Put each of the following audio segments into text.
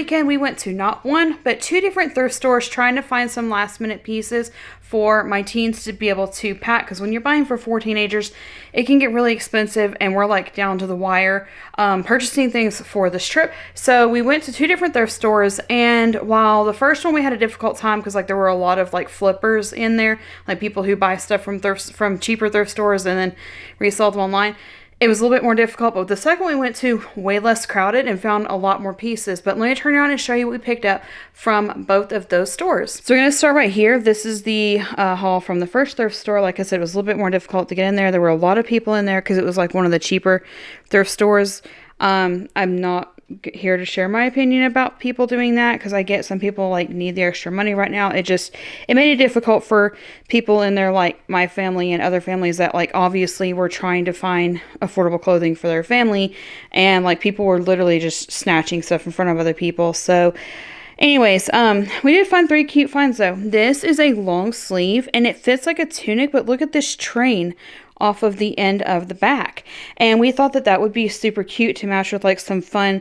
weekend we went to not one, but 2 different thrift stores trying to find some last minute pieces for my teens to be able to pack. Because when you're buying for 4 teenagers, it can get really expensive, and we're like down to the wire purchasing things for this trip. So we went to 2 different thrift stores, and while the first one we had a difficult time because like there were a lot of like flippers in there, like people who buy stuff from cheaper thrift stores and then resell them online. It was a little bit more difficult, but the second one we went to, way less crowded and found a lot more pieces. But let me turn around and show you what we picked up from both of those stores. So we're going to start right here. This is the haul from the first thrift store. Like I said, it was a little bit more difficult to get in there. There were a lot of people in there because it was like one of the cheaper thrift stores. I'm not here to share my opinion about people doing that because I get some people like need the extra money right now. It made it difficult for people in there, like my family and other families that like obviously were trying to find affordable clothing for their family, and like people were literally just snatching stuff in front of other people. So anyways, we did find 3 cute finds though. This is a long sleeve and it fits like a tunic, but look at this train off of the end of the back, and we thought that would be super cute to match with like some fun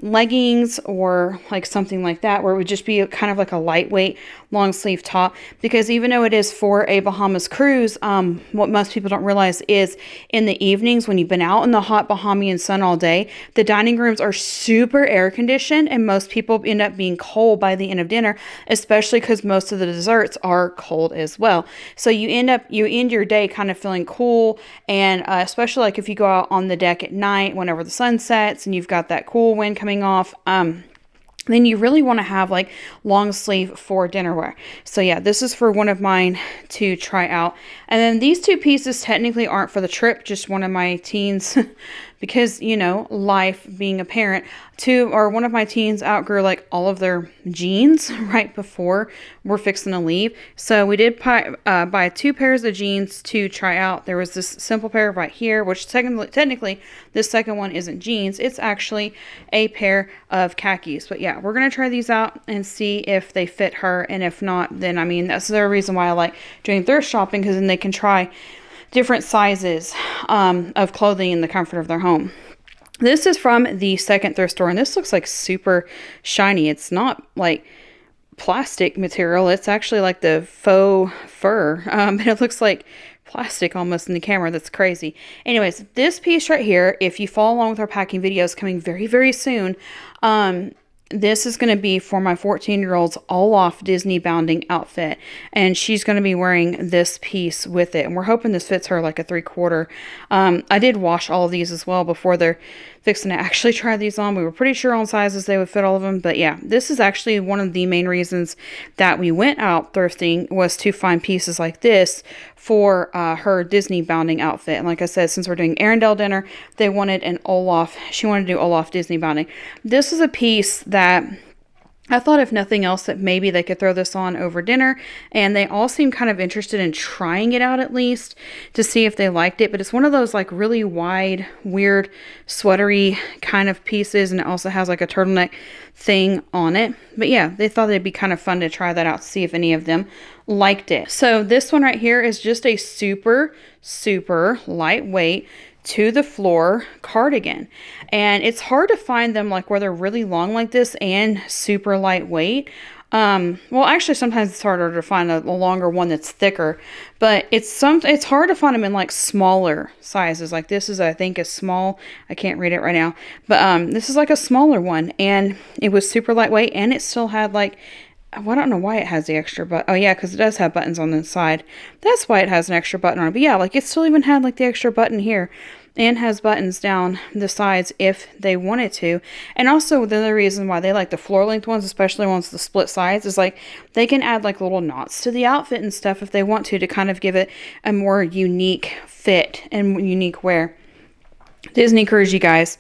leggings or like something like that, where it would just be kind of like a lightweight long sleeve top. Because even though it is for a Bahamas cruise, what most people don't realize is in the evenings when you've been out in the hot Bahamian sun all day, the dining rooms are super air conditioned, and most people end up being cold by the end of dinner, especially because most of the desserts are cold as well. So you end your day kind of feeling cool, and especially like if you go out on the deck at night whenever the sun sets and you've got that cool wind coming off, then you really want to have like long sleeve for dinner wear. So yeah, this is for one of mine to try out. And then these 2 pieces technically aren't for the trip, just one of my teens because, you know, life being a parent, one of my teens outgrew like all of their jeans right before we're fixing to leave. So we did buy 2 pairs of jeans to try out. There was this simple pair right here, which technically this second one isn't jeans. It's actually a pair of khakis. But yeah, we're going to try these out and see if they fit her. And if not, then I mean, that's the reason why I like doing thrift shopping, because then they can try different sizes of clothing in the comfort of their home. This is from the second thrift store, and this looks like super shiny. It's not like plastic material. It's actually like the faux fur, but it looks like plastic almost in the camera. That's crazy. Anyways, this piece right here, if you follow along with our packing videos coming very, very soon, this is going to be for my 14-year-old's all-off Disney bounding outfit, and she's going to be wearing this piece with it, and we're hoping this fits her like a 3/4. I did wash all of these as well before they're fixing to actually try these on. We were pretty sure on sizes they would fit all of them, but yeah, this is actually one of the main reasons that we went out thrifting, was to find pieces like this for her Disney bounding outfit. And like I said, since we're doing Arendelle dinner, she wanted to do Olaf Disney bounding. This is a piece that I thought, if nothing else, that maybe they could throw this on over dinner, and they all seem kind of interested in trying it out at least to see if they liked it. But it's one of those like really wide, weird, sweatery kind of pieces, and it also has like a turtleneck thing on it. But yeah, they thought it'd be kind of fun to try that out to see if any of them liked it. So this one right here is just a super, super lightweight to the floor cardigan, and it's hard to find them like where they're really long like this and super lightweight. Well, actually sometimes it's harder to find a longer one that's thicker, but it's hard to find them in like smaller sizes. Like this is, I think, a small, I can't read it right now, but this is like a smaller one, and it was super lightweight, and it still had like, well, I don't know why it has the extra button. Oh yeah, because it does have buttons on the side. That's why it has an extra button on it. But yeah, like it still even had like the extra button here, and has buttons down the sides if they wanted to. And also the other reason why they like the floor length ones, especially ones with the split sides, is like they can add like little knots to the outfit and stuff if they want to kind of give it a more unique fit and unique wear. Disney Cruise, you guys,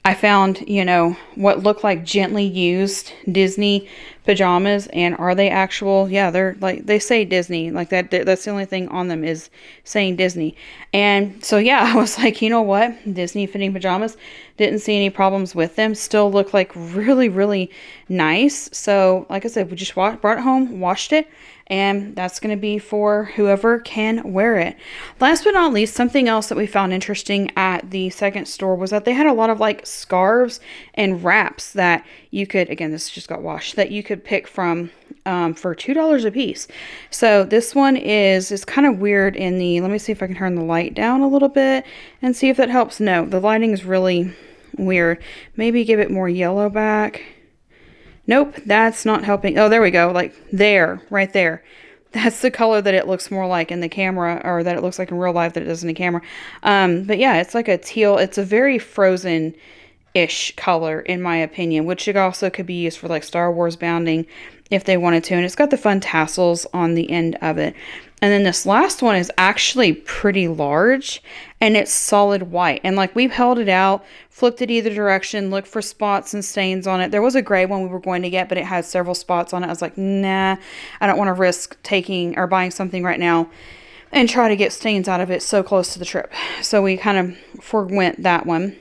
I found, you know, what looked like gently used Disney pajamas. And are they actual? Yeah, they're like, they say Disney, like that's the only thing on them is saying Disney. And so yeah, I was like, you know what, Disney fitting pajamas, didn't see any problems with them, still look like really, really nice. So like I said, we just brought it home, washed it, and that's going to be for whoever can wear it. Last but not least, something else that we found interesting at the second store was that they had a lot of like scarves and wraps that you could, again, this just got washed, that you could pick from for $2 a piece. So this one is kind of weird in the, let me see if I can turn the light down a little bit and see if that helps. No, the lighting is really weird. Maybe give it more yellow back. Nope, that's not helping. Oh, there we go. Like there, right there. That's the color that it looks more like in the camera, or that it looks like in real life that it does in the camera. But yeah, it's like a teal. It's a very Frozen-ish color, in my opinion, which it also could be used for like Star Wars bounding if they wanted to. And it's got the fun tassels on the end of it. And then this last one is actually pretty large, and it's solid white. And like, we've held it out, flipped it either direction, looked for spots and stains on it. There was a gray one we were going to get, but it had several spots on it. I was like, nah, I don't want to risk taking or buying something right now and try to get stains out of it so close to the trip. So we kind of forwent that one.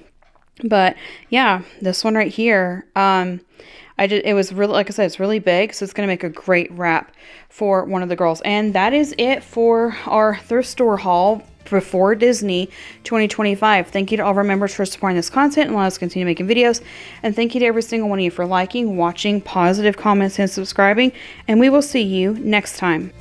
But yeah, this one right here, it was really, like I said, it's really big, so it's going to make a great wrap for one of the girls. And that is it for our thrift store haul before Disney 2025. Thank you to all of our members for supporting this content and letting us continue making videos. And thank you to every single one of you for liking, watching, positive comments, and subscribing. And we will see you next time.